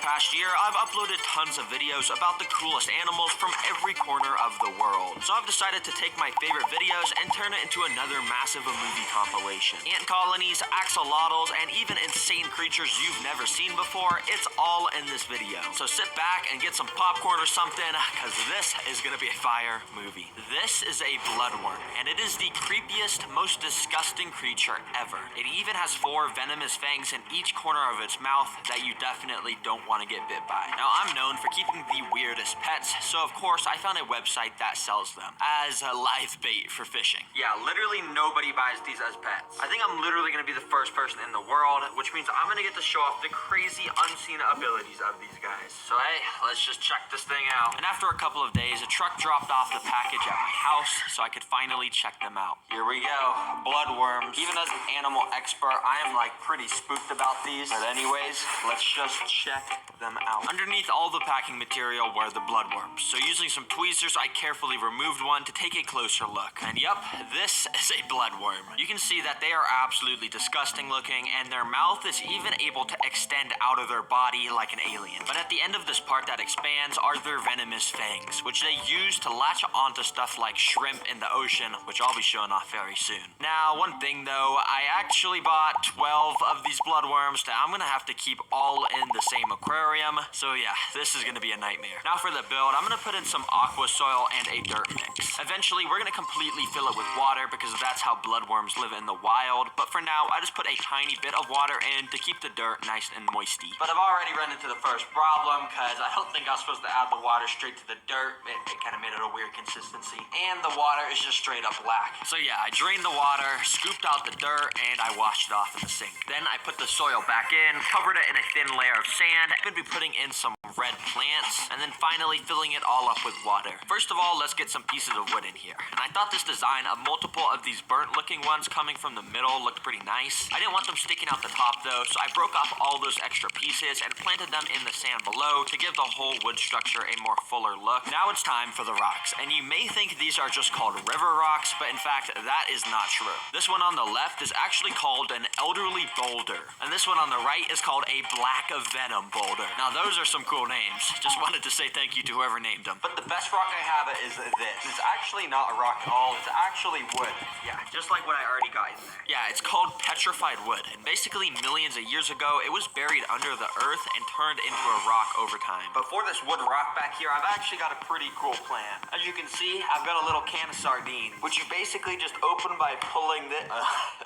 past year, I've uploaded tons of videos about the coolest animals from every corner of the world. So I've decided to take my favorite videos and turn it into another massive movie compilation. Ant colonies, axolotls, and even insane creatures you've never seen before, it's all in this video. So sit back and get some popcorn or something, because this is gonna be a fire movie. This is a bloodworm, and it is the creepiest, most disgusting creature ever. It even has 4 venomous fangs in each corner of its mouth that you definitely don't want to get bit by. Now, I'm known for keeping the weirdest pets, so of course I found a website that sells them as a live bait for fishing. Yeah, literally nobody buys these as pets. I think I'm literally going to be the first person in the world, which means I'm going to get to show off the crazy unseen abilities of these guys. So hey, let's just check this thing out. And after a couple of days, a truck dropped off the package at my house so I could finally check them out. Here we go, bloodworms. Even as an animal expert, I am like pretty spooked about these. But anyways, let's just check them out. Underneath all the packing material were the bloodworms. So using some tweezers, I carefully removed one to take a closer look. And yup, this is a bloodworm. You can see that they are absolutely disgusting looking, and their mouth is even able to extend out of their body like an alien. But at the end of this part that expands are their venomous fangs, which they use to latch onto stuff like shrimp in the ocean, which I'll be showing off very soon. Now, one thing though, I actually bought 12 of these bloodworms that I'm gonna have to keep all in the same aquarium. So yeah, this is gonna be a nightmare. Now for the build, I'm gonna put in some aqua soil and a dirt mix. Eventually, we're gonna completely fill it with water because that's how bloodworms live in the wild. But for now, I just put a tiny bit of water in to keep the dirt nice and moisty. But I've already run into the first problem because I don't think I was supposed to add the water straight to the dirt. It kind of made it a weird consistency. And the water is just straight up black. So yeah, I drained the water, scooped out the dirt, and I washed it off in the sink. Then I put the soil back in, covered it in a thin layer of sand. I'm gonna be putting in some red plants, and then finally filling it all up with water. First of all, let's get some pieces of wood in here. And I thought this design of multiple of these burnt looking ones coming from the middle looked pretty nice. I didn't want them sticking out the top though, so I broke off all those extra pieces and planted them in the sand below to give the whole wood structure a more fuller look. Now it's time for the rocks, and you may think these are just called river rocks, but in fact that is not true. This one on the left is actually called an elderly boulder, and this one on the right is called a black venom boulder. Now those are some cool names. Just wanted to say thank you to whoever named them. But the best rock I have is this. It's actually not a rock at all. It's actually wood. Yeah, just like what I already got in there. Yeah, it's called petrified wood, and basically millions of years ago, it was buried under the earth and turned into a rock over time. But for this wood rock back here, I've actually got a pretty cool plan. As you can see, I've got a little can of sardines, which you basically just open by pulling the...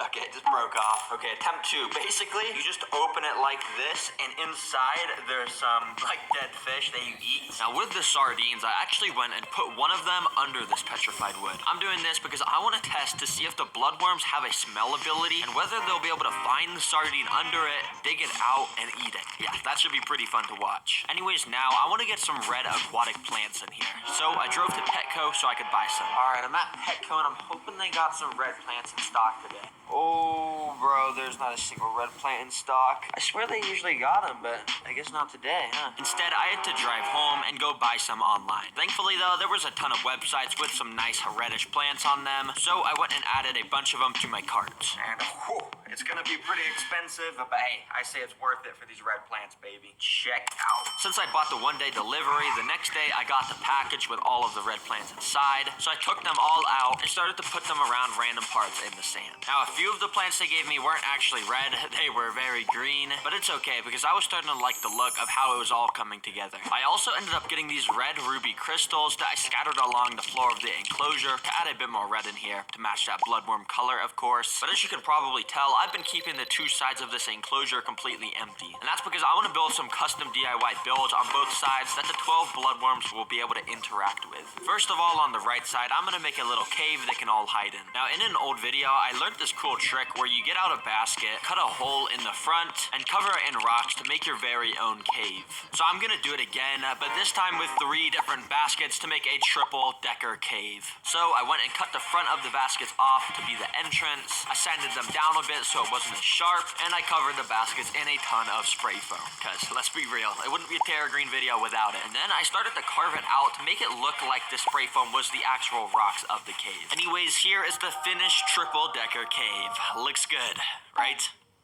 okay, it just broke off. Okay, attempt 2. Basically, you just open it like this, and inside there's some like dead fish that you eat. Now with the sardines, I actually went and put one of them under this petrified wood. I'm doing this because I want to test to see if the bloodworms have a smell ability and whether they'll be able to find the sardine under it, dig it out, and eat it. Yeah, that should be pretty fun to watch. Anyways, now I want to get some red aquatic plants in here. So I drove to Petco so I could buy some. Alright, I'm at Petco and I'm hoping they got some red plants in stock today. Oh, bro, there's not a single red plant in stock. I swear they usually got them, but I guess not today, huh? Instead, I had to drive home and go buy some online. Thankfully, though, there was a ton of websites with some nice reddish plants on them, so I went and added a bunch of them to my cart. And, whew, it's gonna be pretty expensive, but hey, I say it's worth it for these red plants, baby. Check out. Since I bought the one-day delivery, the next day I got the package with all of the red plants inside, so I took them all out and started to put them around random parts in the sand. Now, a few of the plants they gave me weren't actually red, they were very green, but it's okay because I was starting to like the look of how it was all coming together. I also ended up getting these red ruby crystals that I scattered along the floor of the enclosure to add a bit more red in here to match that bloodworm color, of course. But as you can probably tell, I've been keeping the 2 sides of this enclosure completely empty. And that's because I want to build some custom DIY builds on both sides that the 12 bloodworms will be able to interact with. First of all, on the right side, I'm going to make a little cave they can all hide in. Now, in an old video, I learned this cool trick where you get out a basket, cut a hole in the front, and cover it in rocks to make your very own cave. So I'm gonna do it again, but this time with 3 different baskets to make a triple-decker cave. So I went and cut the front of the baskets off to be the entrance. I sanded them down a bit so it wasn't as sharp, and I covered the baskets in a ton of spray foam. Cause let's be real, it wouldn't be a Terrgreen video without it. And then I started to carve it out to make it look like the spray foam was the actual rocks of the cave. Anyways, here is the finished triple-decker cave. Looks good, right?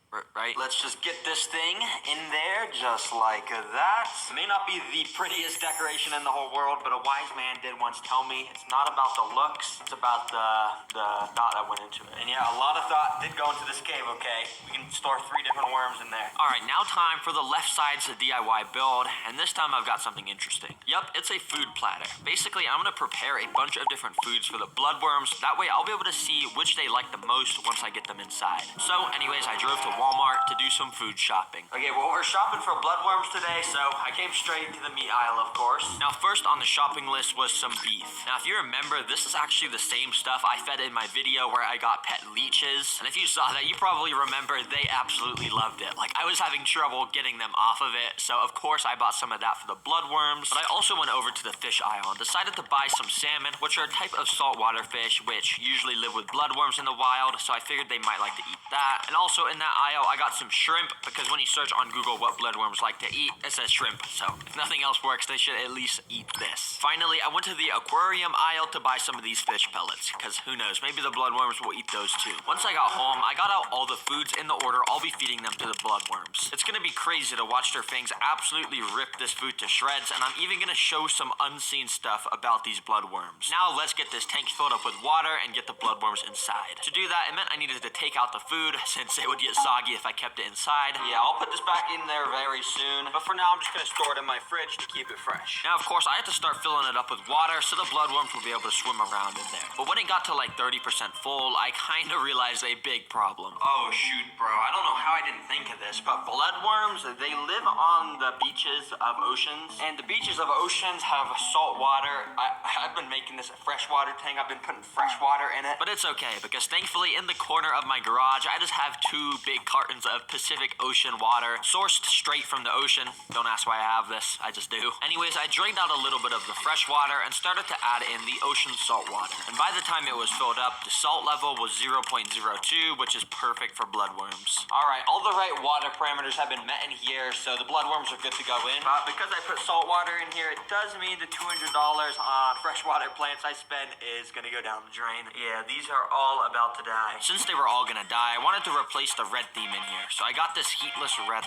right? Let's just get this thing in there just like that. It may not be the prettiest decoration in the whole world, but a wise man did once tell me it's not about the looks, it's about the thought that went into it. And yeah, a lot of thought did go into this cave, okay? We can store 3 different worms in there. All right, now time for the left side's DIY build, and this time I've got something interesting. Yup, it's a food platter. Basically, I'm gonna prepare a bunch of different foods for the bloodworms. That way I'll be able to see which they like the most once I get them inside. So anyways, I drove to Walmart to do some food shopping. Okay, well, we're shopping for bloodworms today, so I came straight to the meat aisle, of course. Now, first on the shopping list was some beef. Now, if you remember, this is actually the same stuff I fed in my video where I got pet leeches. And if you saw that, you probably remember they absolutely loved it. Like, I was having trouble getting them off of it, so of course I bought some of that for the bloodworms. But I also went over to the fish aisle and decided to buy some salmon, which are a type of saltwater fish, which usually live with bloodworms in the wild, so I figured they might like to eat that. And also in that aisle, I got some shrimp, because when you search on Google what bloodworms like to eat, it says shrimp. So if nothing else works, they should at least eat this. Finally, I went to the aquarium aisle to buy some of these fish pellets, because who knows, maybe the bloodworms will eat those too. Once I got home, I got out all the foods in the order I'll be feeding them to the bloodworms. It's gonna be crazy to watch their fangs absolutely rip this food to shreds, and I'm even gonna show some unseen stuff about these bloodworms. Now let's get this tank filled up with water and get the bloodworms inside. To do that, it meant I needed to take out the food, since it would get soggy if I kept it inside. Yeah, I'll put this back in there very soon, but for now I'm just gonna store it in my fridge to keep it fresh. Now, of course, I had to start filling it up with water so the bloodworms would be able to swim around in there. But when it got to like 30% full, I kind of realized a big problem. Oh shoot, bro, I don't know how I didn't think of this, but bloodworms, they live on the beaches of oceans, and the beaches of oceans have salt water. I've been making this a freshwater tank. I've been putting fresh water in it. But it's okay, because thankfully in the corner of my garage, I just have 2 big cartons of Pacific Ocean water, sourced straight from the ocean. Don't ask why I have this, I just do. Anyways, I drained out a little bit of the fresh water and started to add in the ocean salt water. And by the time it was filled up, the salt level was 0.02, which is perfect for bloodworms. Alright, all the right water parameters have been met in here, so the bloodworms are good to go in. But because I put salt water in here, it does mean the $200 on freshwater plants I spend is gonna go down the drain. Yeah, these are all about to die. Since they were all gonna die, I wanted to replace the red theme in here, so I got this heatless red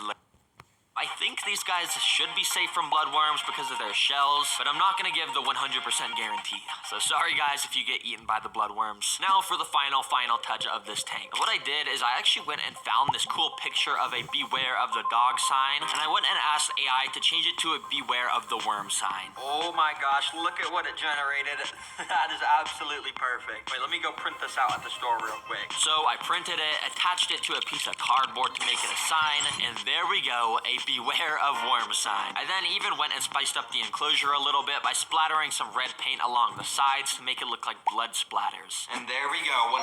I think these guys should be safe from bloodworms because of their shells, but I'm not gonna give the 100% guarantee. So sorry guys if you get eaten by the bloodworms. Now for the final touch of this tank. What I did is I actually went and found this cool picture of a beware of the dog sign, and I went and asked AI to change it to a beware of the worm sign. Oh my gosh, look at what it generated. That is absolutely perfect. Wait, let me go print this out at the store real quick. So I printed it, attached it to a piece of cardboard to make it a sign, and there we go, a beware of worm sign. I then even went and spiced up the enclosure a little bit by splattering some red paint along the sides to make it look like blood splatters. And there we go, 100%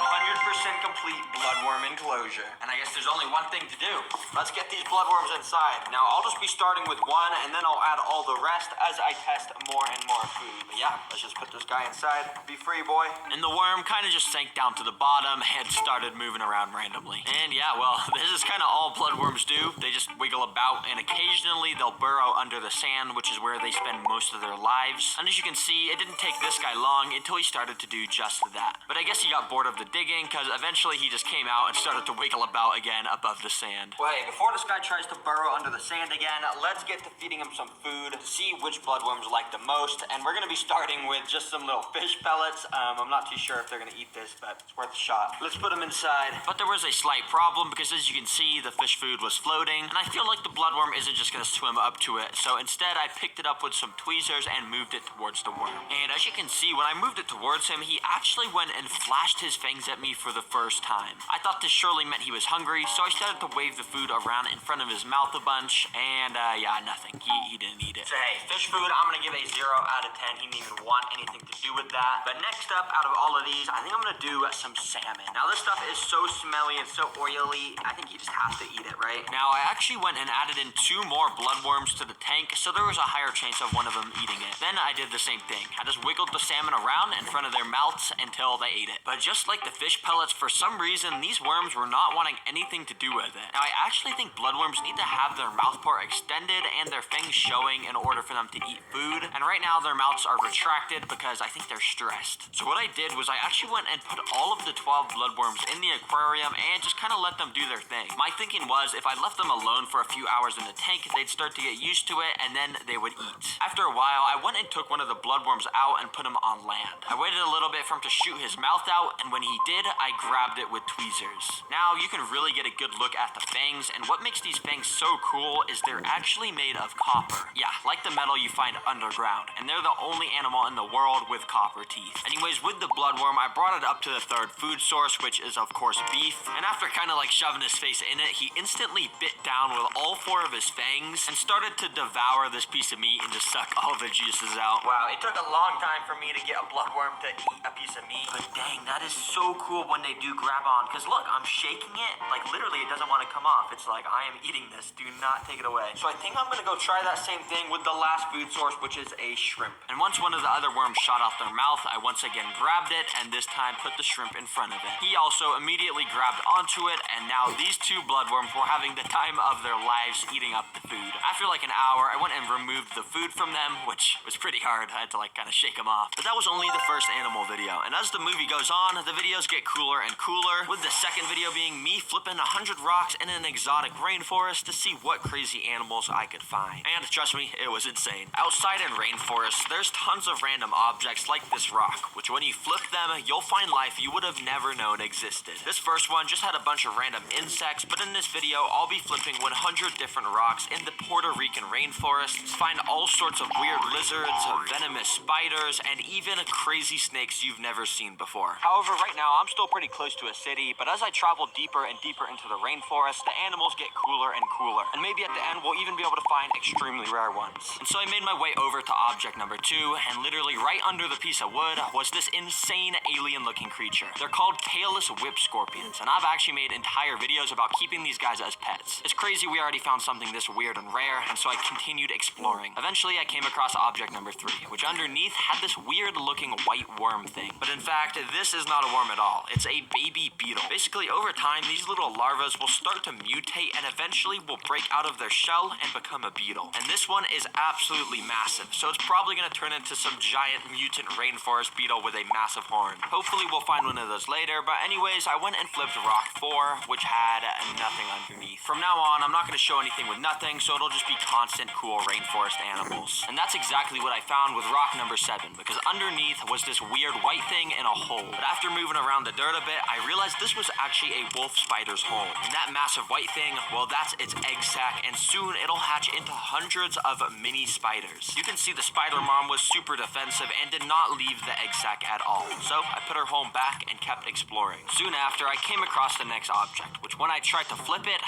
complete bloodworm enclosure. And I guess there's only one thing to do. Let's get these bloodworms inside. Now I'll just be starting with one, and then I'll add all the rest as I test more and more food. But yeah, let's just put this guy inside. Be free, boy. And the worm kind of just sank down to the bottom and started moving around randomly. And yeah, well, this is kind of all bloodworms do. They just wiggle about, and occasionally they'll burrow under the sand, which is where they spend most of their lives. And as you can see, it didn't take this guy long until he started to do just that. But I guess he got bored of the digging, because eventually he just came out and started to wiggle about again above the sand. Wait, before this guy tries to burrow under the sand again, let's get to feeding him some food to see which bloodworms like the most. And we're gonna be starting with just some little fish pellets. I'm not too sure if they're gonna eat this, but it's worth a shot. Let's put them inside. But there was a slight problem, because as you can see, the fish food was floating, and I feel like the bloodworm isn't just gonna swim up to it. So instead, I picked it up with some tweezers and moved it towards the worm. And as you can see, when I moved it towards him, he actually went and flashed his fangs at me for the first time. I thought this surely meant he was hungry, so I started to wave the food around in front of his mouth a bunch, and yeah, nothing. He didn't eat it. So hey, fish food, I'm gonna give a 0 out of 10. He didn't even want anything to do with that. But next up, out of all of these, I think I'm gonna do some salmon. Now this stuff is so smelly and so oily, I think he just has to eat it, right? Now I actually went and added in in 2 more bloodworms to the tank, so there was a higher chance of one of them eating it. Then I did the same thing. I just wiggled the salmon around in front of their mouths until they ate it. But just like the fish pellets, for some reason, these worms were not wanting anything to do with it. Now, I actually think bloodworms need to have their mouth part extended and their fangs showing in order for them to eat food. And right now, their mouths are retracted because I think they're stressed. So what I did was I actually went and put all of the 12 bloodworms in the aquarium and just kind of let them do their thing. My thinking was if I left them alone for a few hours in the tank, they'd start to get used to it and then they would eat. After a while, I went and took one of the bloodworms out and put him on land. I waited a little bit for him to shoot his mouth out, and when he did, I grabbed it with tweezers. Now you can really get a good look at the fangs, and what makes these fangs so cool is they're actually made of copper. Yeah, like the metal you find underground, and they're the only animal in the world with copper teeth. Anyways, with the bloodworm, I brought it up to the 3rd food source, which is of course beef, and after kind of like shoving his face in it, he instantly bit down with all 4 of his fangs and started to devour this piece of meat and just suck all the juices out. Wow, it took a long time for me to get a bloodworm to eat a piece of meat, but dang, that is so cool when they do grab on, because look, I'm shaking it, like literally it doesn't want to come off. It's like, I am eating this, do not take it away. So I think I'm gonna go try that same thing with the last food source, which is a shrimp. And once one of the other worms shot off their mouth, I once again grabbed it, and this time put the shrimp in front of it. He also immediately grabbed onto it, and now these 2 bloodworms were having the time of their lives eating up the food. After like an hour, I went and removed the food from them, which was pretty hard. I had to like kind of shake them off. But that was only the first animal video, and as the movie goes on, the videos get cooler and cooler, with the second video being me flipping 100 rocks in an exotic rainforest to see what crazy animals I could find. And trust me, it was insane. Outside in rainforests, there's tons of random objects like this rock, which when you flip them, you'll find life you would have never known existed. This first one just had a bunch of random insects, but in this video, I'll be flipping 100 different rocks in the Puerto Rican rainforests, find all sorts of weird lizards, venomous spiders, and even crazy snakes you've never seen before. However, right now, I'm still pretty close to a city, but as I travel deeper and deeper into the rainforest, the animals get cooler and cooler, and maybe at the end, we'll even be able to find extremely rare ones. And so I made my way over to object number 2, and literally right under the piece of wood was this insane alien-looking creature. They're called tailless whip scorpions, and I've actually made entire videos about keeping these guys as pets. It's crazy we already found something this weird and rare, and so I continued exploring. Eventually, I came across object number 3, which underneath had this weird-looking white worm thing. But in fact, this is not a worm at all. It's a baby beetle. Basically, over time, these little larvae will start to mutate and eventually will break out of their shell and become a beetle. And this one is absolutely massive, so it's probably going to turn into some giant mutant rainforest beetle with a massive horn. Hopefully, we'll find one of those later, but anyways, I went and flipped rock 4, which had nothing underneath. From now on, I'm not going to show anything with nothing, so it'll just be constant cool rainforest animals. And that's exactly what I found with rock number 7, because underneath was this weird white thing in a hole. But after moving around the dirt a bit, I realized this was actually a wolf spider's hole. And that massive white thing, well, that's its egg sac, and soon it'll hatch into hundreds of mini spiders. You can see the spider mom was super defensive and did not leave the egg sac at all. So I put her home back and kept exploring. Soon after, I came across the next object, which when I tried to flip it,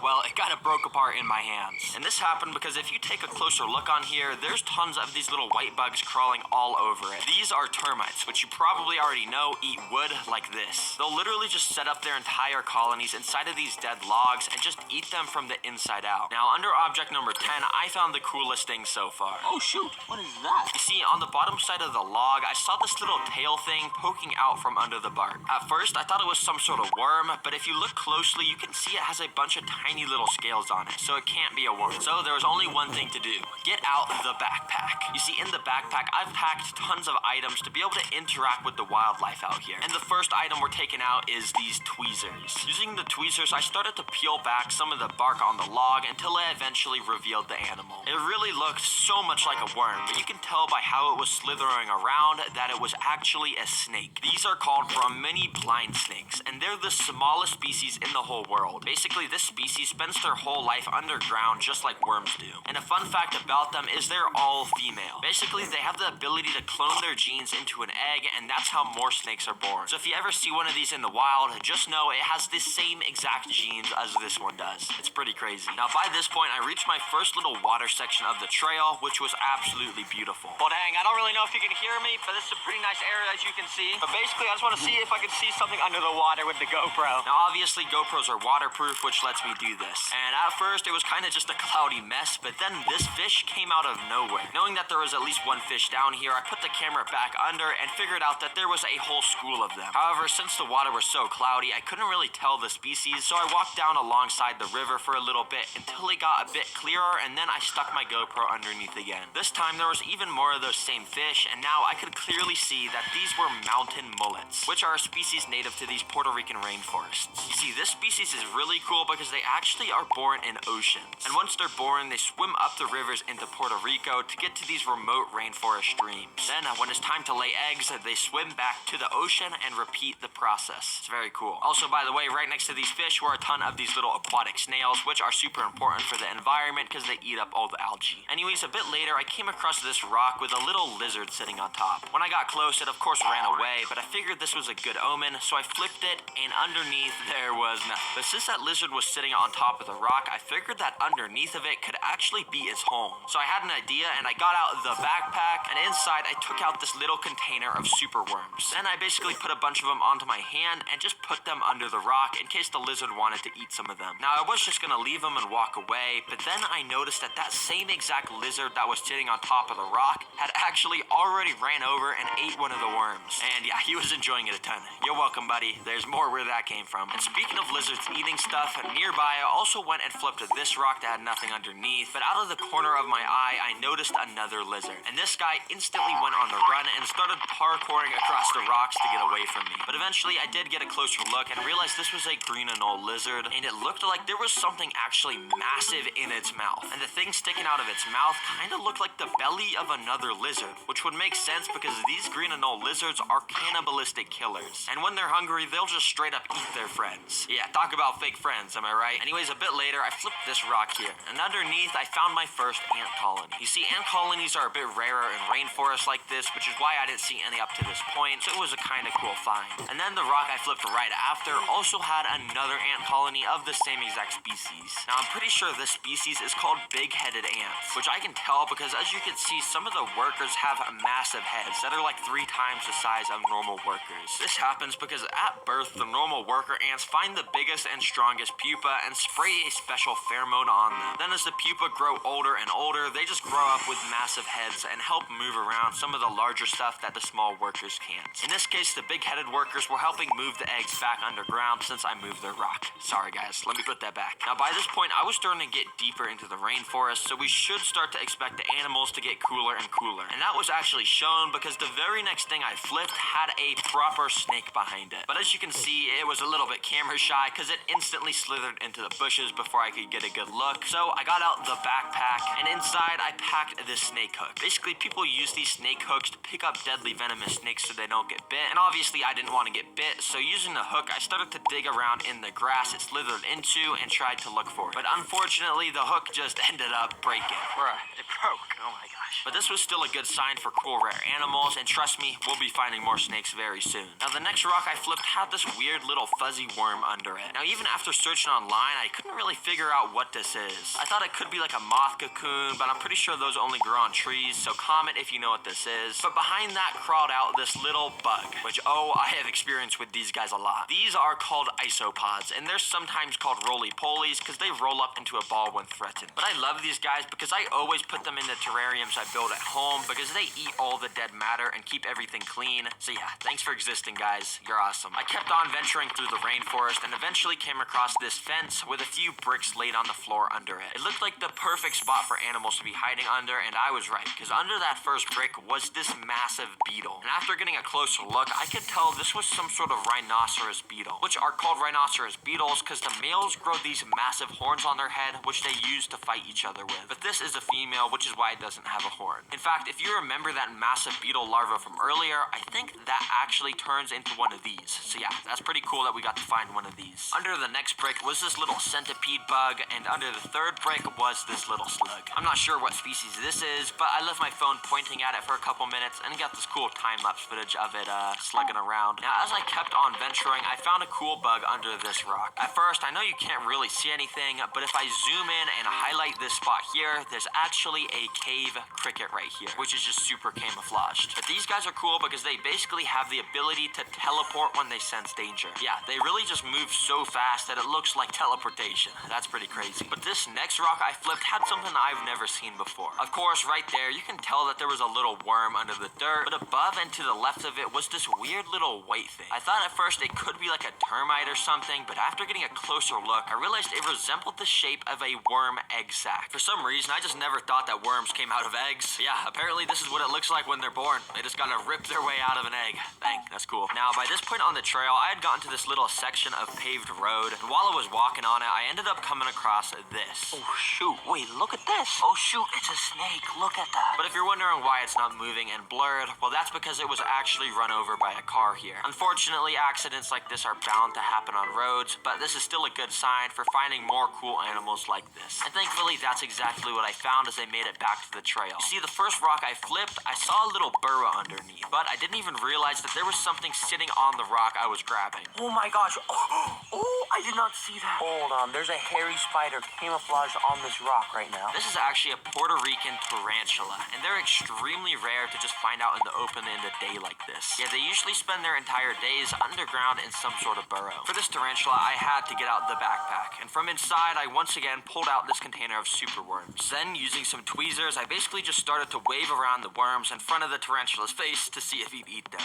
well, it kind of broke apart in my hands. And this happened because if you take a closer look on here, there's tons of these little white bugs crawling all over it. These are termites, which you probably already know eat wood like this. They'll literally just set up their entire colonies inside of these dead logs and just eat them from the inside out. Now, under object number 10, I found the coolest thing so far. Oh shoot, what is that? You see, on the bottom side of the log, I saw this little tail thing poking out from under the bark. At first, I thought it was some sort of worm, but if you look closely, you can see it has a bunch of tiny little scales on it, so it can't be a worm. So there was only one thing to do. Get out the backpack. You see, in the backpack, I've packed tons of items to be able to interact with the wildlife out here. And the first item we're taking out is these tweezers. Using the tweezers, I started to peel back some of the bark on the log until I eventually revealed the animal. It really looked so much like a worm, but you can tell by how it was slithering around that it was actually a snake. These are called Brahmini blind snakes, and they're the smallest species in the whole world. Basically, this species spends their whole life underground just like worms do. And a fun fact about them is they're all female. Basically, they have the ability to clone their genes into an egg, and that's how more snakes are born. So if you ever see one of these in the wild, just know it has the same exact genes as this one does. It's pretty crazy. Now, by this point, I reached my first little water section of the trail, which was absolutely beautiful. Well, dang, I don't really know if you can hear me, but this is a pretty nice area, as you can see. But basically, I just want to see if I can see something under the water with the GoPro. Now, obviously, GoPros are waterproof, which lets me do this. And at first, first, it was kind of just a cloudy mess, but then this fish came out of nowhere. Knowing that there was at least one fish down here, I put the camera back under and figured out that there was a whole school of them. However, since the water was so cloudy, I couldn't really tell the species, so I walked down alongside the river for a little bit until it got a bit clearer, and then I stuck my GoPro underneath again. This time, there was even more of those same fish, and now I could clearly see that these were mountain mullets, which are a species native to these Puerto Rican rainforests. You see, this species is really cool because they actually are born in oceans, and once they're born, they swim up the rivers into Puerto Rico to get to these remote rainforest streams. Then, when it's time to lay eggs, they swim back to the ocean and repeat the process. It's very cool. Also, by the way, right next to these fish were a ton of these little aquatic snails, which are super important for the environment because they eat up all the algae. Anyways, a bit later, I came across this rock with a little lizard sitting on top. When I got close, it of course ran away, but I figured this was a good omen, so I flipped it, and underneath there was nothing. But since that lizard was sitting on top of the rock, I figured that underneath of it could actually be its home. So I had an idea, and I got out the backpack, and inside I took out this little container of super worms. Then I basically put a bunch of them onto my hand and just put them under the rock in case the lizard wanted to eat some of them. Now I was just gonna leave them and walk away, but then I noticed that that same exact lizard that was sitting on top of the rock had actually already ran over and ate one of the worms. And yeah, he was enjoying it a ton. You're welcome, buddy. There's more where that came from. And speaking of lizards eating stuff, nearby I also went and flipped this rock that had nothing underneath, but out of the corner of my eye, I noticed another lizard. And this guy instantly went on the run and started parkouring across the rocks to get away from me. But eventually I did get a closer look and realized this was a green anole lizard, and it looked like there was something actually massive in its mouth. And the thing sticking out of its mouth kind of looked like the belly of another lizard, which would make sense because these green anole lizards are cannibalistic killers. And when they're hungry, they'll just straight up eat their friends. Yeah, talk about fake friends, am I right? Anyways, a bit later, I flipped this rock here, and underneath I found my first ant colony. You see, ant colonies are a bit rarer in rainforests like this, which is why I didn't see any up to this point, so it was a kind of cool find. And then the rock I flipped right after also had another ant colony of the same exact species. Now, I'm pretty sure this species is called big-headed ants, which I can tell because as you can see, some of the workers have massive heads that are like 3 times the size of normal workers. This happens because at birth, the normal worker ants find the biggest and strongest pupa and spray a special pheromone on them. Then as the pupa grow older and older, they just grow up with massive heads and help move around some of the larger stuff that the small workers can't. In this case, the big-headed workers were helping move the eggs back underground since I moved their rock. Sorry guys, let me put that back. Now by this point, I was starting to get deeper into the rainforest, so we should start to expect the animals to get cooler and cooler. And that was actually shown because the very next thing I flipped had a proper snake behind it. But as you can see, it was a little bit camera shy because it instantly slithered into the bushes before I could get a good look. So I got out the backpack, and inside I packed this snake hook. Basically, people use these snake hooks to pick up deadly venomous snakes so they don't get bit. And obviously I didn't want to get bit, so using the hook, I started to dig around in the grass it slithered into and tried to look for it. But unfortunately, the hook just ended up breaking. Bruh, it broke. Oh my gosh. But this was still a good sign for cool rare animals, and trust me, we'll be finding more snakes very soon. Now the next rock I flipped had this weird little fuzzy worm under it. Now even after searching online, I couldn't really figure out what this is. I thought it could be like a moth cocoon, but I'm pretty sure those only grow on trees, so comment if you know what this is. But behind that crawled out this little bug, which I have experience with these guys a lot. These are called isopods, and they're sometimes called roly-polies because they roll up into a ball when threatened. But I love these guys because I always put them in the terrariums I build at home because they eat all the dead matter and keep everything clean. So yeah, thanks for existing, guys. You're awesome. I kept on venturing through the rainforest and eventually came across this fence with a few bricks laid on the floor under it. It looked like the perfect spot for animals to be hiding under, and I was right because under that first brick was this massive beetle. And after getting a closer look, I could tell this was some sort of rhinoceros beetle, which are called rhinoceros beetles because the males grow these massive horns on their head, which they use to fight each other with. But this is a female, which is why it doesn't have a horn. In fact, if you remember that massive beetle larva from earlier, I think that actually turns into one of these. So yeah, that's pretty cool that we got to find one of these. Under the next brick was this little centipede bug, and under the third brick was this little slug. I'm not sure what species this is, but I left my phone pointing at it for a couple minutes and got this cool time-lapse footage of it slugging around. Now, as I kept on venturing, I found a cool bug under this rock. At first, I know you can't really see anything, but if I zoom in and highlight this spot here, there's actually a cave cricket right here, which is just super camouflaged. But these guys are cool because they basically have the ability to teleport when they sense danger. Yeah, they really just move so fast that it looks like teleportation. That's pretty pretty crazy. But this next rock I flipped had something I've never seen before. Of course, right there, you can tell that there was a little worm under the dirt, but above and to the left of it was this weird little white thing. I thought at first it could be like a termite or something, but after getting a closer look, I realized it resembled the shape of a worm egg sac. For some reason, I just never thought that worms came out of eggs. But yeah, apparently this is what it looks like when they're born. They just gotta rip their way out of an egg. Dang, that's cool. Now, by this point on the trail, I had gotten to this little section of paved road, and while I was walking on it, I ended up coming across this. Oh shoot, wait, look at this. Oh shoot, it's a snake. Look at that. But if you're wondering why it's not moving and blurred, well, that's because it was actually run over by a car here. Unfortunately, accidents like this are bound to happen on roads, but this is still a good sign for finding more cool animals like this. And thankfully, that's exactly what I found as I made it back to the trail. You see, the first rock I flipped, I saw a little burrow underneath, but I didn't even realize that there was something sitting on the rock I was grabbing. Oh my gosh. Oh, I did not see that. Hold on, there's a hairy spider camouflaged on this rock right now. This is actually a Puerto Rican tarantula, and they're extremely rare to just find out in the open in the day like this. Yeah, they usually spend their entire days underground in some sort of burrow. For this tarantula, I had to get out the backpack, and from inside, I once again pulled out this container of super worms. Then, using some tweezers, I basically just started to wave around the worms in front of the tarantula's face to see if he'd eat them.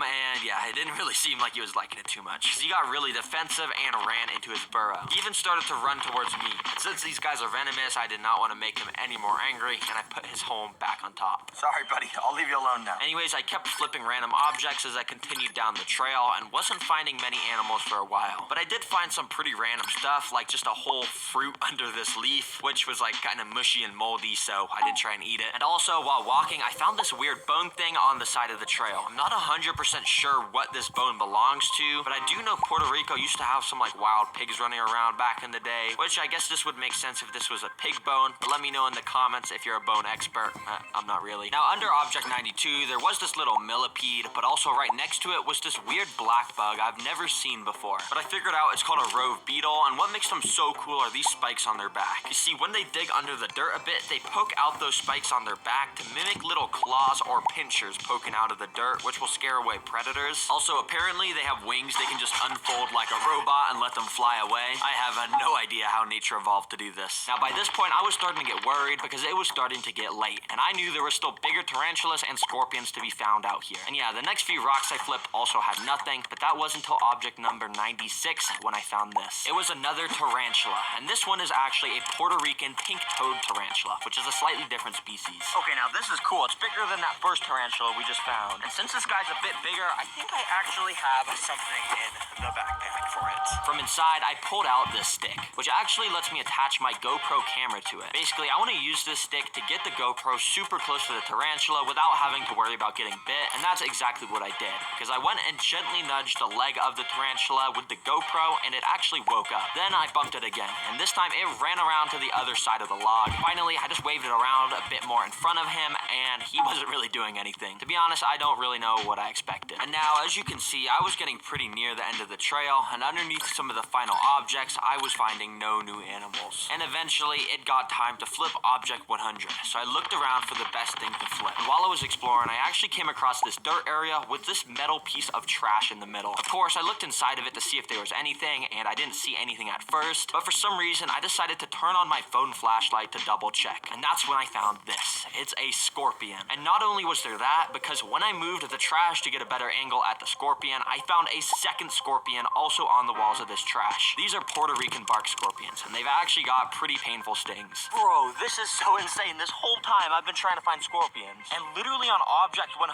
And yeah, it didn't really seem like he was liking it too much. He got really defensive and ran into his burrow. He even started to run towards me. And since these guys are venomous, I did not want to make him any more angry, and I put his home back on top. Sorry, buddy. I'll leave you alone now. Anyways, I kept flipping random objects as I continued down the trail and wasn't finding many animals for a while. But I did find some pretty random stuff, like just a whole fruit under this leaf, which was like kind of mushy and moldy, so I didn't try and eat it. And also, while walking, I found this weird bone thing on the side of the trail. I'm not 100% sure what this bone belongs to, but I do know Puerto Rico used to have some like wild pigs running around back in the day, which I guess this would make sense if this was a pig bone, but let me know in the comments if you're a bone expert. I'm not really. Now, under Object 92, there was this little millipede, but also right next to it was this weird black bug I've never seen before. But I figured out it's called a rove beetle, and what makes them so cool are these spikes on their back. You see, when they dig under the dirt a bit, they poke out those spikes on their back to mimic little claws or pinchers poking out of the dirt, which will scare away predators. Also, apparently, they have wings they can just unfold like a robot and let them fly away. I have no idea how nature evolved to do this. Now, by this point, I was starting to get worried because it was starting to get late, and I knew there were still bigger tarantulas and scorpions to be found out here. And yeah, the next few rocks I flipped also had nothing, but that was until object number 96 when I found this. It was another tarantula, and this one is actually a Puerto Rican pink-toed tarantula, which is a slightly different species. Okay, now this is cool. It's bigger than that first tarantula we just found. And since this guy's a bit bigger, I think I actually have something in the backpack for it. From inside, I pulled out this stick, which actually lets me attach my GoPro camera to it. Basically, I want to use this stick to get the GoPro super close to the tarantula without having to worry about getting bit, and that's exactly what I did, because I went and gently nudged the leg of the tarantula with the GoPro, and it actually woke up. Then I bumped it again, and this time it ran around to the other side of the log. Finally, I just waved it around a bit more in front of him, and he wasn't really doing anything. To be honest, I don't really know what I expected. And now, as you can see, I was getting pretty near the end of the trail, and underneath some of the final objects, I was finding no new animals. And eventually, it got time to flip object 100, so I looked around for the best thing to flip. And while I was exploring, I actually came across this dirt area with this metal piece of trash in the middle. Of course, I looked inside of it to see if there was anything, and I didn't see anything at first, but for some reason, I decided to turn on my phone flashlight to double check, and that's when I found this. It's a scorpion. And not only was there that, because when I moved the trash to get a better angle at the scorpion, I found a second scorpion also on the walls of this trash. These are Puerto Rican bark scorpions, and they've actually got pretty painful stings. Bro, this is so insane. This whole time I've been trying to find scorpions, and literally on object 100,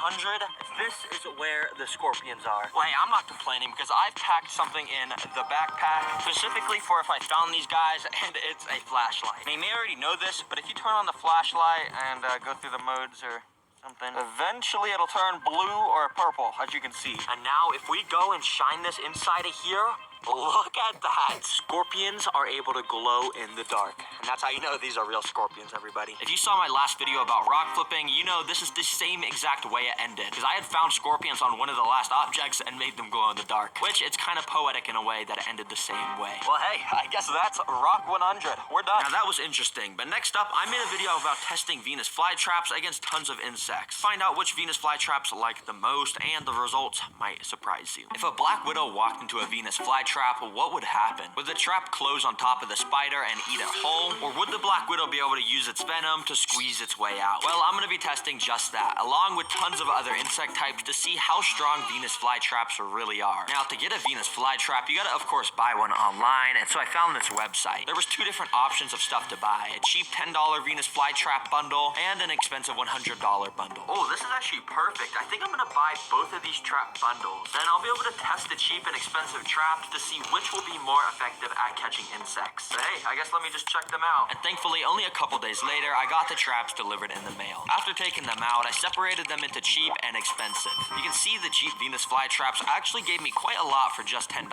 this is where the scorpions are. Well, hey, I'm not complaining because I've packed something in the backpack specifically for if I found these guys, and it's a flashlight. Now, you may already know this, but if you turn on the flashlight and go through the modes or something, eventually it'll turn blue or purple, as you can see. And now, if we go and shine this inside of here, look at that. Scorpions are able to glow in the dark. And that's how you know these are real scorpions, everybody. If you saw my last video about rock flipping, you know this is the same exact way it ended. Because I had found scorpions on one of the last objects and made them glow in the dark. Which, it's kind of poetic in a way that it ended the same way. Well, hey, I guess that's rock 100. We're done. Now, that was interesting. But next up, I made a video about testing Venus flytraps against tons of insects. Find out which Venus flytraps like the most, and the results might surprise you. If a black widow walked into a Venus flytrap, trap, what would happen? Would the trap close on top of the spider and eat it whole? Or would the black widow be able to use its venom to squeeze its way out? Well, I'm gonna be testing just that, along with tons of other insect types to see how strong Venus flytraps really are. Now, to get a Venus flytrap, you gotta of course buy one online, and so I found this website. There was two different options of stuff to buy: a cheap $10 Venus flytrap bundle and an expensive $100 bundle. Oh, this is actually perfect. I think I'm gonna buy both of these trap bundles. Then I'll be able to test the cheap and expensive traps to see which will be more effective at catching insects. But hey, I guess let me just check them out. And thankfully, only a couple days later, I got the traps delivered in the mail. After taking them out, I separated them into cheap and expensive. You can see the cheap Venus flytraps actually gave me quite a lot for just $10.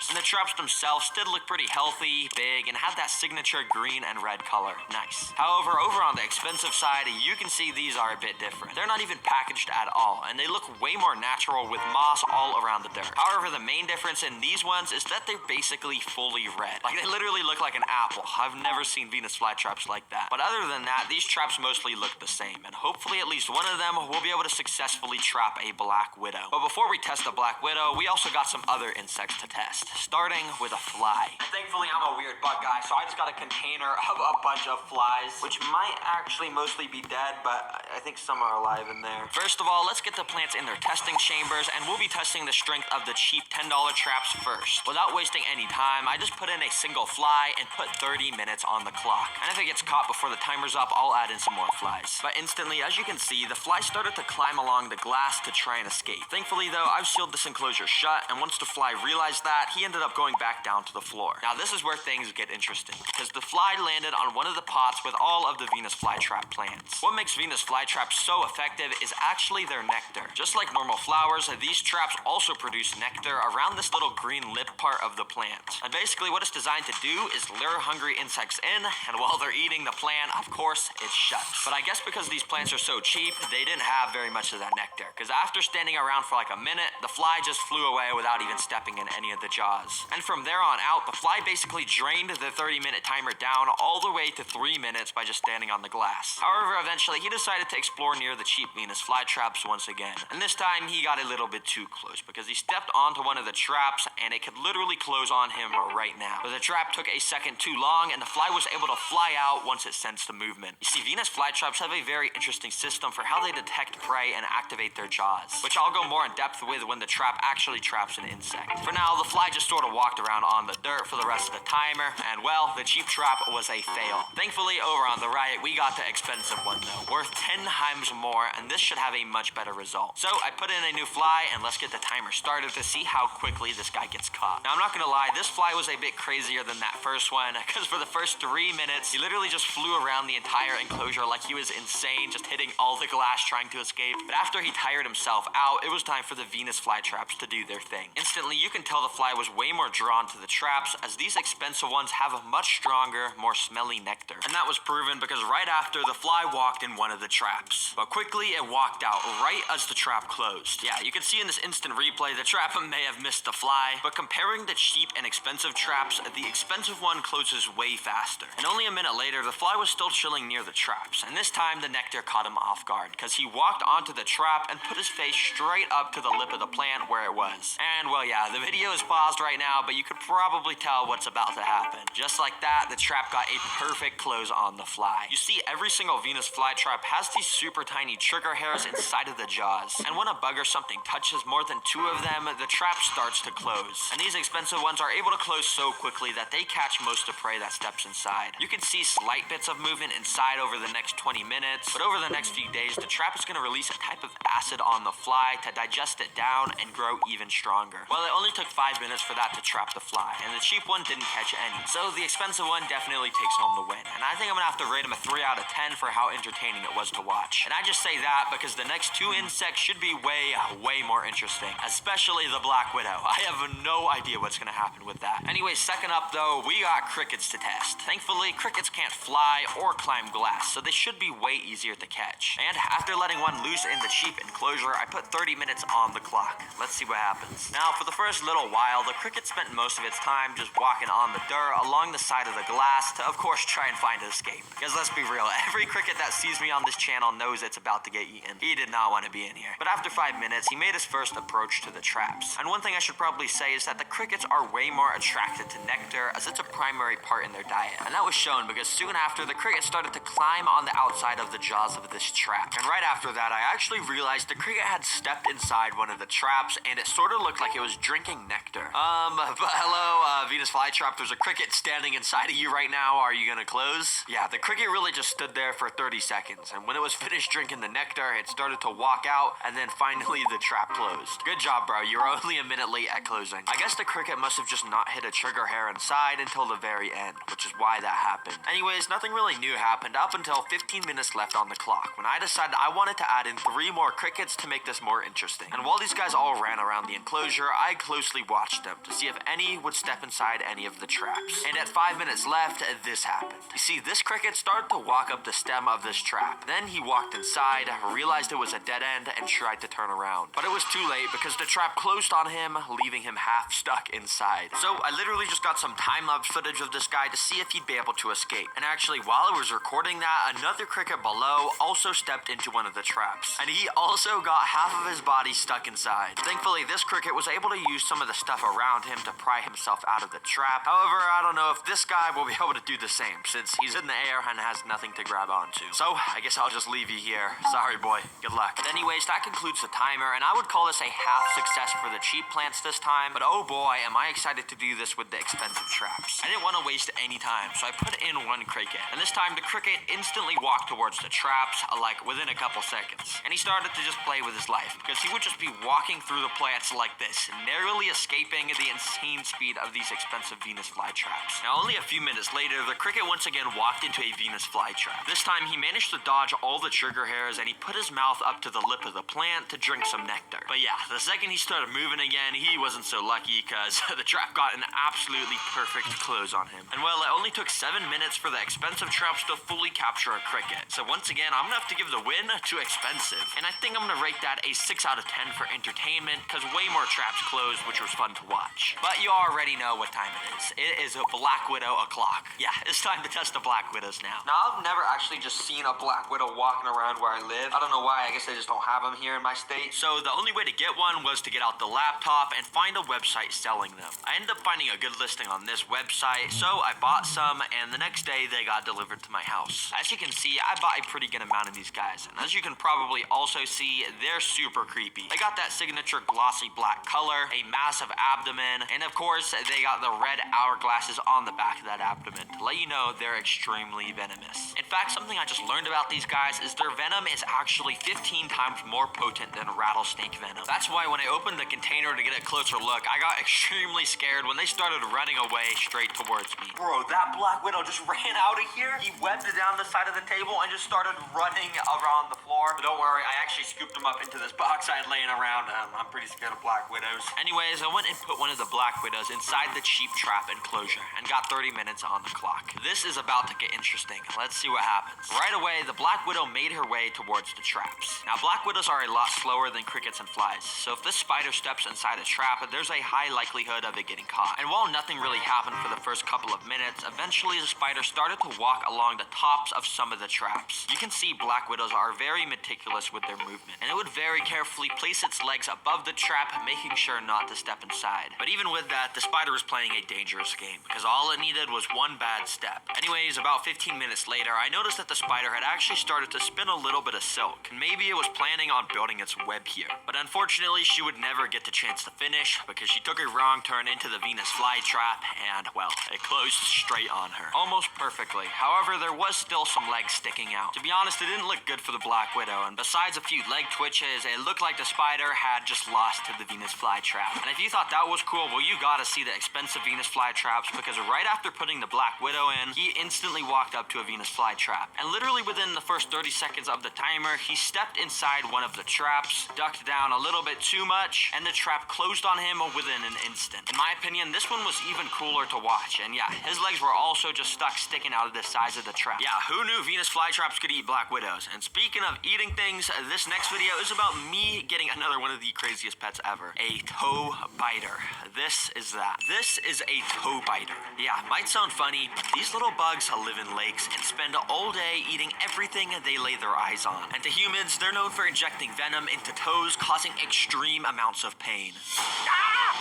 And the traps themselves did look pretty healthy, big, and had that signature green and red color. Nice. However, over on the expensive side, you can see these are a bit different. They're not even packaged at all, and they look way more natural with moss all around the dirt. However, the main difference in these ones is that they're basically fully red. Like, they literally look like an apple. I've never seen Venus flytraps like that. But other than that, these traps mostly look the same, and hopefully at least one of them will be able to successfully trap a black widow. But before we test the black widow, we also got some other insects to test, starting with a fly. Thankfully, I'm a weird bug guy, so I just got a container of a bunch of flies, which might actually mostly be dead, but I think some are alive in there. First of all, let's get the plants in their testing chambers, and we'll be testing the strength of the cheap $10 traps first. Without wasting any time, I just put in a single fly and put 30 minutes on the clock. And if it gets caught before the timer's up, I'll add in some more flies. But instantly, as you can see, the fly started to climb along the glass to try and escape. Thankfully though, I've sealed this enclosure shut, and once the fly realized that, he ended up going back down to the floor. Now this is where things get interesting, because the fly landed on one of the pots with all of the Venus flytrap plants. What makes Venus flytraps so effective is actually their nectar. Just like normal flowers, these traps also produce nectar around this little green lip part of the plant. And basically what it's designed to do is lure hungry insects in, and while they're eating the plant, of course, it shuts. But I guess because these plants are so cheap, they didn't have very much of that nectar, because after standing around for like a minute, the fly just flew away without even stepping in any of the jaws. And from there on out, the fly basically drained the 30-minute timer down all the way to 3 minutes by just standing on the glass. However, eventually he decided to explore near the cheap Venus flytraps once again. And this time he got a little bit too close, because he stepped onto one of the traps and it could literally close on him right now. But the trap took a second too long, and the fly was able to fly out once it sensed the movement. You see, Venus flytraps have a very interesting system for how they detect prey and activate their jaws, which I'll go more in depth with when the trap actually traps an insect. For now, the fly just sort of walked around on the dirt for the rest of the timer, and well, the cheap trap was a fail. Thankfully, over on the right, we got the expensive one though, worth 10 times more, and this should have a much better result. So I put in a new fly, and let's get the timer started to see how quickly this guy gets caught. Now I'm not gonna lie, this fly was a bit crazier than that first one, because for the first 3 minutes, he literally just flew around the entire enclosure like he was insane, just hitting all the glass trying to escape. But after he tired himself out, it was time for the Venus flytraps to do their thing. Instantly, you can tell the fly was way more drawn to the traps, as these expensive ones have a much stronger, more smelly nectar. And that was proven because right after, the fly walked in one of the traps. But quickly, it walked out right as the trap closed. Yeah, you can see in this instant replay, the trap may have missed the fly, but comparing the cheap and expensive traps, the expensive one closes way faster. And only a minute later, the fly was still chilling near the traps, and this time the nectar caught him off guard, because he walked onto the trap and put his face straight up to the lip of the plant where it was. And well, yeah, the video is paused right now, but you could probably tell what's about to happen. Just like that, the trap got a perfect close on the fly. You see, every single Venus flytrap has these super tiny trigger hairs inside of the jaws, and when a bug or something touches more than 2 of them, the trap starts to close. And these expensive ones are able to close so quickly that they catch most of prey that steps inside. You can see slight bits of movement inside over the next 20 minutes, but over the next few days, the trap is going to release a type of acid on the fly to digest it down and grow even stronger. Well, it only took 5 minutes for that to trap the fly, and the cheap one didn't catch any. So the expensive one definitely takes home the win, and I think I'm going to have to rate him a 3 out of 10 for how entertaining it was to watch. And I just say that because the next 2 insects should be way more interesting, especially the black widow. I have no idea what's going to happen with that. Anyway, second up though, we got crickets to test. Thankfully, crickets can't fly or climb glass, so they should be way easier to catch. And after letting one loose in the cheap enclosure, I put 30 minutes on the clock. Let's see what happens. Now, for the first little while, the cricket spent most of its time just walking on the dirt along the side of the glass to, of course, try and find an escape. Because let's be real, every cricket that sees me on this channel knows it's about to get eaten. He did not want to be in here. But after 5 minutes, he made his first approach to the traps. And one thing I should probably say is that the that crickets are way more attracted to nectar as it's a primary part in their diet. And that was shown because soon after, the cricket started to climb on the outside of the jaws of this trap. And right after that, I actually realized the cricket had stepped inside one of the traps and it sort of looked like it was drinking nectar. But hello, Venus flytrap, there's a cricket standing inside of you right now. Are you gonna close? Yeah, the cricket really just stood there for 30 seconds. And when it was finished drinking the nectar, it started to walk out and then finally the trap closed. Good job, bro. You were only a minute late at closing. I guess the cricket must have just not hit a trigger hair inside until the very end, which is why that happened. Anyways, nothing really new happened up until 15 minutes left on the clock when I decided I wanted to add in 3 more crickets to make this more interesting. And while these guys all ran around the enclosure, I closely watched them to see if any would step inside any of the traps. And at 5 minutes left, this happened. You see, this cricket started to walk up the stem of this trap. Then he walked inside, realized it was a dead end, and tried to turn around. But it was too late because the trap closed on him, leaving him half stuck inside. So I literally just got some time-lapse footage of this guy to see if he'd be able to escape. And actually, while I was recording that, another cricket below also stepped into one of the traps. And he also got half of his body stuck inside. Thankfully, this cricket was able to use some of the stuff around him to pry himself out of the trap. However, I don't know if this guy will be able to do the same since he's in the air and has nothing to grab onto. So I guess I'll just leave you here. Sorry, boy. Good luck. But anyways, that concludes the timer, and I would call this a half success for the cheap plants this time. But oh boy, am I excited to do this with the expensive traps. I didn't want to waste any time, so I put in one cricket. And this time, the cricket instantly walked towards the traps, like within a couple seconds. And he started to just play with his life, because he would just be walking through the plants like this, narrowly escaping the insane speed of these expensive Venus flytraps. Now, only a few minutes later, the cricket once again walked into a Venus flytrap. This time, he managed to dodge all the trigger hairs, and he put his mouth up to the lip of the plant to drink some nectar. But yeah, the second he started moving again, he wasn't so lucky, because the trap got an absolutely perfect close on him. And well, it only took 7 minutes for the expensive traps to fully capture a cricket. So once again, I'm gonna have to give the win to expensive. And I think I'm gonna rate that a 6 out of 10 for entertainment, because way more traps closed, which was fun to watch. But you already know what time it is. It is a Black Widow o'clock. Yeah, it's time to test the Black Widows now. Now, I've never actually just seen a Black Widow walking around where I live. I don't know why, I guess they just don't have them here in my state. So the only way to get one was to get out the laptop and find a website selling them. I ended up finding a good listing on this website, so I bought some, and the next day they got delivered to my house. As you can see, I bought a pretty good amount of these guys, and as you can probably also see, they're super creepy. They got that signature glossy black color, a massive abdomen, and of course, they got the red hourglasses on the back of that abdomen to let you know they're extremely venomous. In fact, something I just learned about these guys is their venom is actually 15 times more potent than rattlesnake venom. That's why when I opened the container to get a closer look, I got extremely scared when they started running away straight towards me. Bro, that Black Widow just ran out of here. He webbed down the side of the table and just started running around the floor. But don't worry, I actually scooped him up into this box I had laying around. I'm pretty scared of Black Widows. Anyways, I went and put one of the Black Widows inside the cheap trap enclosure and got 30 minutes on the clock. This is about to get interesting. Let's see what happens. Right away, the Black Widow made her way towards the traps. Now, Black Widows are a lot slower than crickets and flies, so if this spider steps inside a trap, there's a high likelihood of it getting caught. And while nothing really happened for the first couple of minutes, eventually the spider started to walk along the tops of some of the traps. You can see Black Widows are very meticulous with their movement, and it would very carefully place its legs above the trap, making sure not to step inside. But even with that, the spider was playing a dangerous game, because all it needed was one bad step. Anyways, about 15 minutes later, I noticed that the spider had actually started to spin a little bit of silk, and maybe it was planning on building its web here. But unfortunately, she would never get the chance to finish, because she took a wrong turn into the Venus flytrap, and, well, it closed straight on her. Almost perfectly. However, there was still some legs sticking out. To be honest, it didn't look good for the Black Widow, and besides a few leg twitches, it looked like the spider had just lost to the Venus flytrap. And if you thought that was cool, well, you gotta see the expensive Venus flytraps, because right after putting the Black Widow in, he instantly walked up to a Venus flytrap. And literally within the first 30 seconds of the timer, he stepped inside one of the traps, ducked down a little bit too much, and the trap closed on him within an instant. In my opinion, this one was even cooler to watch, and yeah, his legs were also just stuck sticking out of the sides of the trap. Yeah, who knew Venus flytraps could eat Black Widows? And speaking of eating things, this next video is about me getting another one of the craziest pets ever, a toe biter. This is that. This is a toe biter. Yeah, might sound funny, but these little bugs live in lakes and spend all day eating everything they lay their eyes on. And to humans, they're known for injecting venom into toes, causing extreme amounts of pain. Ah!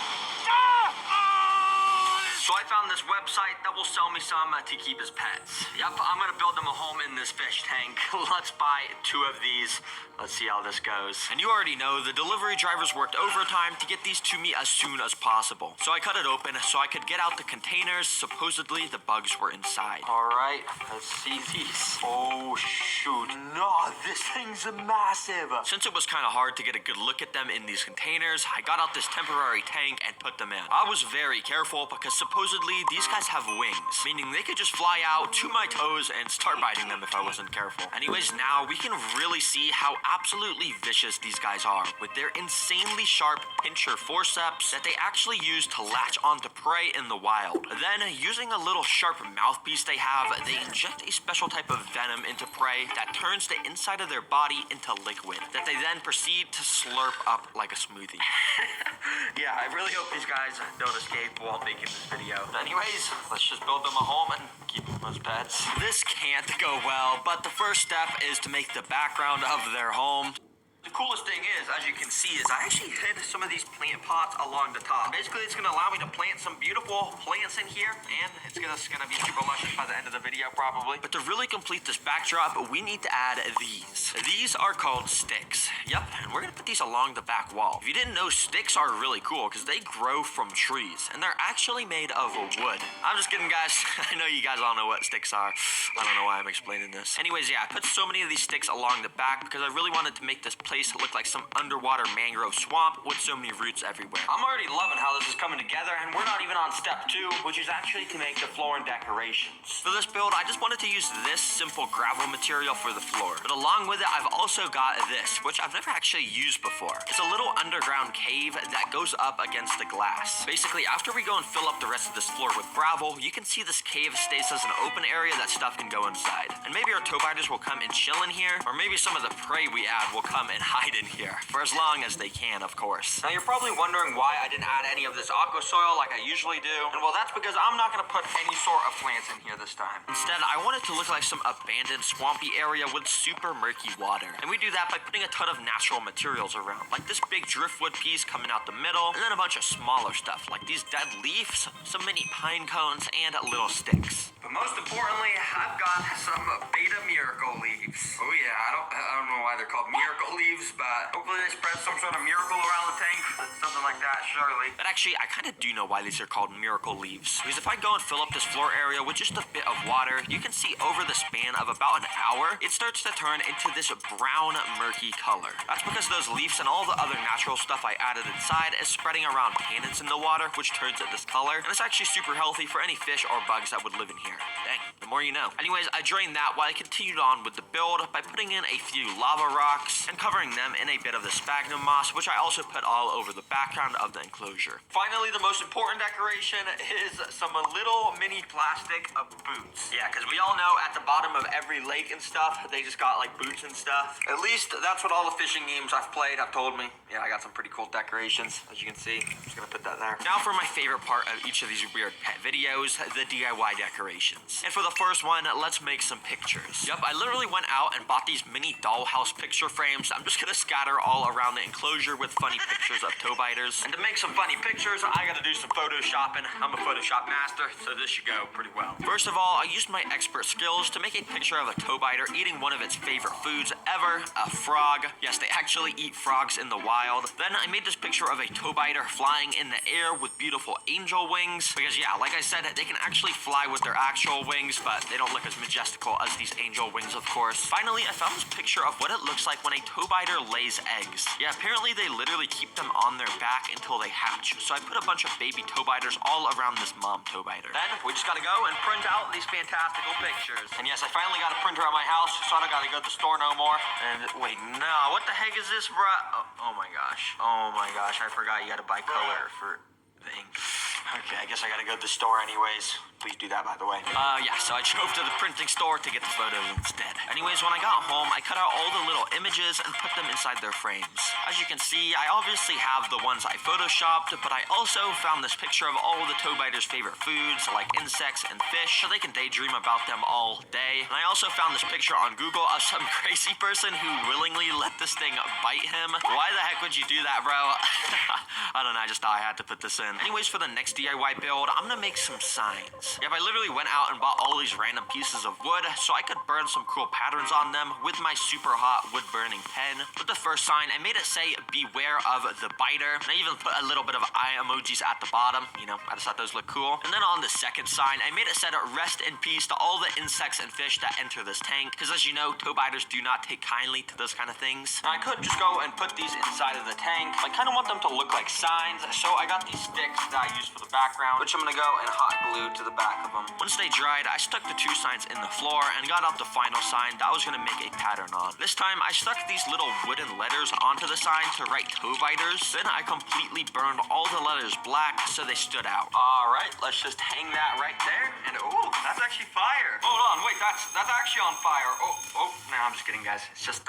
Ah! So I found this website that will sell me some to keep as pets. Yep, I'm gonna build them a home in this fish tank. Let's buy 2 of these. Let's see how this goes. And you already know the delivery drivers worked overtime to get these to me as soon as possible. So I cut it open so I could get out the containers. Supposedly the bugs were inside. All right, let's see these. Oh shoot, no, this thing's massive. Since it was kind of hard to get a good look at them in these containers, I got out this temporary tank and put them in. I was very careful because supposedly these guys have wings, meaning they could just fly out to my toes and start biting them if I wasn't careful. Anyways, now we can really see how absolutely vicious these guys are with their insanely sharp pincher forceps that they actually use to latch onto prey in the wild. Then, using a little sharp mouthpiece they have, they inject a special type of venom into prey that turns the inside of their body into liquid that they then proceed to slurp up like a smoothie. Yeah, I really hope these guys don't escape while making this video. But anyways, let's just build them a home and keep them as pets. This can't go well, but the first step is to make the background of their home. The coolest thing is, as you can see, is I actually hid some of these plant pots along the top. Basically, it's going to allow me to plant some beautiful plants in here, and it's going to be super luscious by the end of the video, probably. But to really complete this backdrop, we need to add these. These are called sticks. Yep, and we're going to put these along the back wall. If you didn't know, sticks are really cool because they grow from trees, and they're actually made of wood. I'm just kidding, guys. I know you guys all know what sticks are. I don't know why I'm explaining this. Anyways, yeah, I put so many of these sticks along the back because I really wanted to make this place look like some underwater mangrove swamp with so many roots everywhere. I'm already loving how this is coming together, and we're not even on step 2, which is actually to make the floor and decorations. For this build, I just wanted to use this simple gravel material for the floor. But along with it, I've also got this, which I've never actually used before. It's a little underground cave that goes up against the glass. Basically, after we go and fill up the rest of this floor with gravel, you can see this cave stays as an open area that stuff can go inside. And maybe our toe biters will come and chill in here, or maybe some of the prey we add will come and hide in here, for as long as they can, of course. Now you're probably wondering why I didn't add any of this aqua soil like I usually do, and well, that's because I'm not going to put any sort of plants in here this time. Instead, I want it to look like some abandoned swampy area with super murky water. And we do that by putting a ton of natural materials around, like this big driftwood piece coming out the middle, and then a bunch of smaller stuff, like these dead leaves, some mini pine cones, and little sticks. But most importantly, I've got some beta miracle leaves. Oh yeah, I don't know why they're called miracle leaves, but hopefully they spread some sort of miracle around the tank. Something like that, surely. But actually, I kind of do know why these are called miracle leaves. Because if I go and fill up this floor area with just a bit of water, you can see over the span of about an hour, it starts to turn into this brown, murky color. That's because those leaves and all the other natural stuff I added inside is spreading around tannins in the water, which turns it this color. And it's actually super healthy for any fish or bugs that would live in here. Dang, the more you know. Anyways, I drained that while I continued on with the build by putting in a few lava rocks and covering them in a bit of the sphagnum moss, which I also put all over the background of the enclosure. Finally, the most important decoration is some little mini plastic boots. Yeah, because we all know at the bottom of every lake and stuff, they just got like boots and stuff. At least that's what all the fishing games I've played have told me. Yeah, I got some pretty cool decorations, as you can see. I'm just gonna put that there. Now for my favorite part of each of these weird pet videos, the DIY decorations. And for the first one, let's make some pictures. Yep, I literally went out and bought these mini dollhouse picture frames. I'm just gonna scatter all around the enclosure with funny pictures of toe biters. And to make some funny pictures, I gotta do some photoshopping. I'm a Photoshop master, so this should go pretty well. First of all, I used my expert skills to make a picture of a toe biter eating one of its favorite foods ever, a frog. Yes, they actually eat frogs in the wild. Then I made this picture of a toe biter flying in the air with beautiful angel wings. Because yeah, like I said, they can actually fly with their actual wings, but they don't look as majestical as these angel wings, of course. Finally, I found this picture of what it looks like when a toe biter lays eggs. Yeah, apparently they literally keep them on their back until they hatch. So I put a bunch of baby toe biters all around this mom toe biter. Then we just gotta go and print out these fantastical pictures. And yes, I finally got a printer at my house, so I don't gotta go to the store no more. And wait, no, what the heck is this, bruh? Oh my gosh. Oh my gosh, I forgot you gotta buy color for the ink. Okay, I guess I gotta go to the store anyways. Please do that, by the way. Yeah, so I drove to the printing store to get the photos instead. Anyways, when I got home, I cut out all the little images and put them inside their frames. As you can see, I obviously have the ones I photoshopped, but I also found this picture of all the toe biters' favorite foods, like insects and fish, so they can daydream about them all day. And I also found this picture on Google of some crazy person who willingly let this thing bite him. Why the heck would you do that, bro? I don't know, I just thought I had to put this in. Anyways, for the next DIY build, I'm gonna make some signs. Yep, I literally went out and bought all these random pieces of wood so I could burn some cool patterns on them with my super hot wood burning pen. With the first sign, I made it say, beware of the biter. And I even put a little bit of eye emojis at the bottom. You know, I just thought those looked cool. And then on the second sign, I made it said, rest in peace to all the insects and fish that enter this tank. Because as you know, toe biters do not take kindly to those kind of things. Now, I could just go and put these inside of the tank. I kind of want them to look like signs, so I got these sticks that I use for the background, which I'm gonna go and hot glue to the back of them. Once they dried, I stuck the two signs in the floor and got out the final sign that I was gonna make a pattern on. This time, I stuck these little wooden letters onto the sign to write toe biters. Then I completely burned all the letters black so they stood out. All right, let's just hang that right there. And oh, that's actually fire. Hold on, wait, that's actually on fire. Oh, no, I'm just kidding, guys. It's just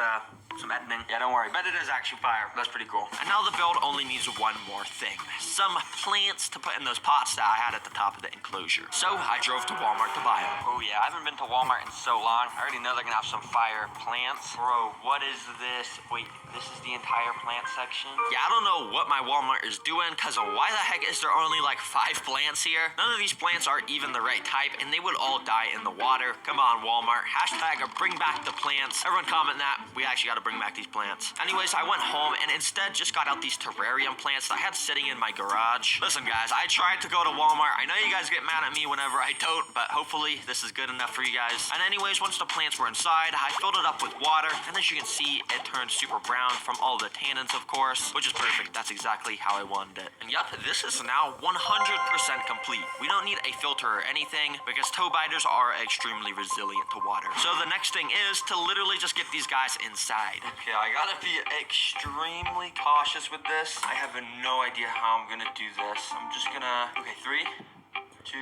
some editing. Yeah, don't worry, but it is actually fire. That's pretty cool. And now the build only needs one more thing. Some plants to put in those pots that I had at the top of the enclosure. So I drove to Walmart to buy them. Oh yeah, I haven't been to Walmart in so long. I already know they're gonna have some fire plants. Bro, what is this? Wait, this is the entire plant section? Yeah, I don't know what my Walmart is doing, cause why the heck is there only like 5 plants here? None of these plants are even the right type, and they would all die in the water. Come on, Walmart. Hashtag bring back the plants. Everyone comment that. We actually gotta bring back these plants. Anyways, I went home and instead just got out these terrarium plants that I had sitting in my garage. Listen, guys, I tried to go to Walmart. I know you guys get mad at me whenever I don't, but hopefully this is good enough for you guys. And anyways, once the plants were inside, I filled it up with water, and as you can see, it turned super brown from all the tannins, of course, which is perfect. That's exactly how I wanted it. And yep, this is now 100% complete. We don't need a filter or anything because toe biters are extremely resilient to water. So the next thing is to literally just get these guys inside. Okay, I gotta be extremely cautious with this. I have no idea how I'm gonna do this. I'm just gonna, okay, 3, 2,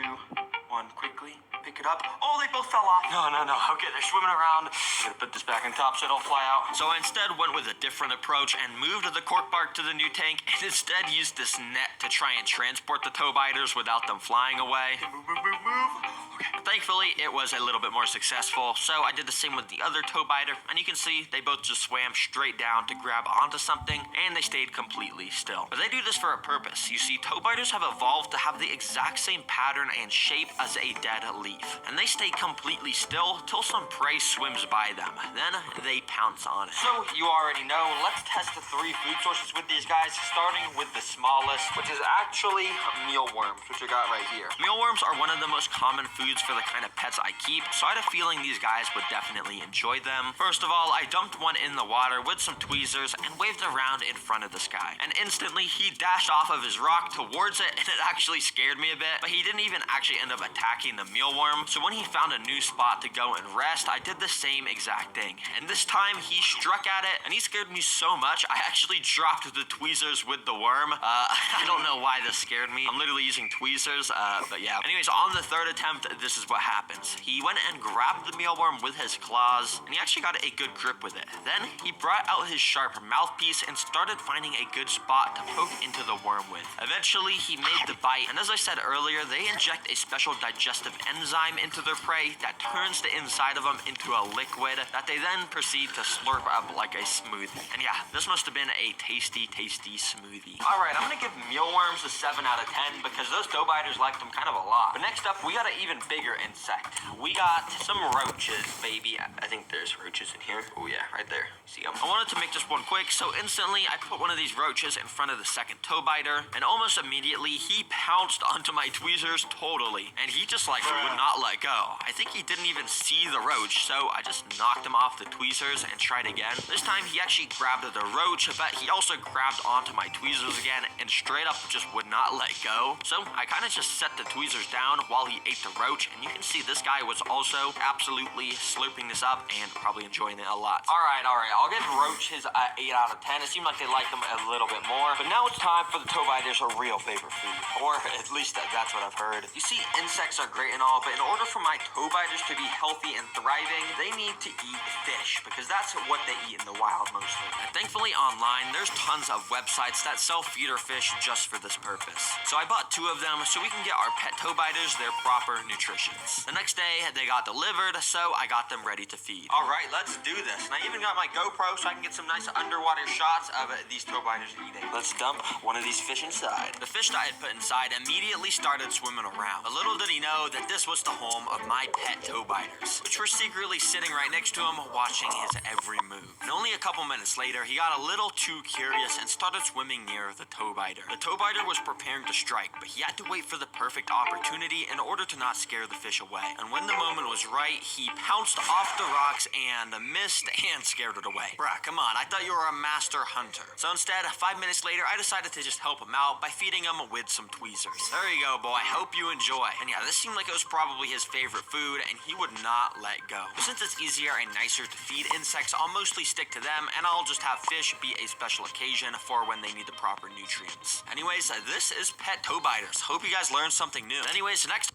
1, quickly pick it up. Oh, they both fell off. No. Okay, they're swimming around. I'm gonna put this back on top so they don't fly out. So I instead went with a different approach and moved the cork bark to the new tank and instead used this net to try and transport the toe biters without them flying away. Move. Okay. Thankfully, it was a little bit more successful, so I did the same with the other toe biter, and you can see they both just swam straight down to grab onto something, and they stayed completely still. But they do this for a purpose. You see, toe biters have evolved to have the exact same pattern and shape as a dead leaf, and they stay completely still till some prey swims by them. Then they pounce on it. So you already know, let's test the 3 food sources with these guys, starting with the smallest, which is actually mealworms, which I got right here. Mealworms are one of the most common foods for the kind of pets I keep, so I had a feeling these guys would definitely enjoy them. First of all, I dumped one in the water with some tweezers and waved around in front of this guy. And instantly, he dashed off of his rock towards it, and it actually scared me a bit, but he didn't even actually end up attacking the mealworm. So when he found a new spot to go and rest, I did the same exact thing. And this time, he struck at it, and he scared me so much, I actually dropped the tweezers with the worm. I don't know why this scared me. I'm literally using tweezers, but yeah. Anyways, on the 3rd attempt, this is what happens. He went and grabbed the mealworm with his claws, and he actually got a good grip with it. Then he brought out his sharp mouthpiece and started finding a good spot to poke into the worm with. Eventually, he made the bite, and as I said earlier, they inject a special digestive enzyme into their prey that turns the inside of them into a liquid that they then proceed to slurp up like a smoothie. And yeah, this must have been a tasty smoothie. All right, I'm gonna give mealworms a 7 out of 10 because those toe biters liked them kind of a lot. But next up, we got an even bigger insect. We got some roaches, baby. I think there's roaches in here. Oh yeah, right there. See them? I wanted to make this one quick, so instantly I put one of these roaches in front of the second toe biter, and almost immediately he pounced onto my tweezers totally, and he just like wouldn't not let go. I think he didn't even see the roach, so I just knocked him off the tweezers and tried again. This time he actually grabbed the roach, but he also grabbed onto my tweezers again and straight up just would not let go. So I kind of just set the tweezers down while he ate the roach, and you can see this guy was also absolutely slurping this up and probably enjoying it a lot. All right. I'll give roach his 8 out of 10. It seemed like they liked them a little bit more. But now it's time for the toe biters' real favorite food. Or at least that's what I've heard. You see, insects are great and all, but in order for my toe biters to be healthy and thriving, they need to eat fish, because that's what they eat in the wild mostly. And thankfully online, there's tons of websites that sell feeder fish just for this purpose. So I bought 2 of them so we can get our pet toe biters their proper nutritions. The next day, they got delivered, so I got them ready to feed. All right, let's do this. And I even got my GoPro so I can get some nice underwater shots of these toe biters eating. Let's dump one of these fish inside. The fish that I had put inside immediately started swimming around. But little did he know that this was the home of my pet toe biters, which were secretly sitting right next to him, watching his every move. And only a couple minutes later, he got a little too curious and started swimming near the toe biter. The toe biter was preparing to strike, but he had to wait for the perfect opportunity in order to not scare the fish away. And when the moment was right, he pounced off the rocks and missed and scared it away. Bruh, come on, I thought you were a master hunter. So instead, 5 minutes later, I decided to just help him out by feeding him with some tweezers. There you go, boy. I hope you enjoy. And yeah, this seemed like it was probably his favorite food, and he would not let go. But since it's easier and nicer to feed insects, I'll mostly stick to them, and I'll just have fish be a special occasion for when they need the proper nutrients. Anyways, this is pet toe biters. Hope you guys learned something new. Anyways, next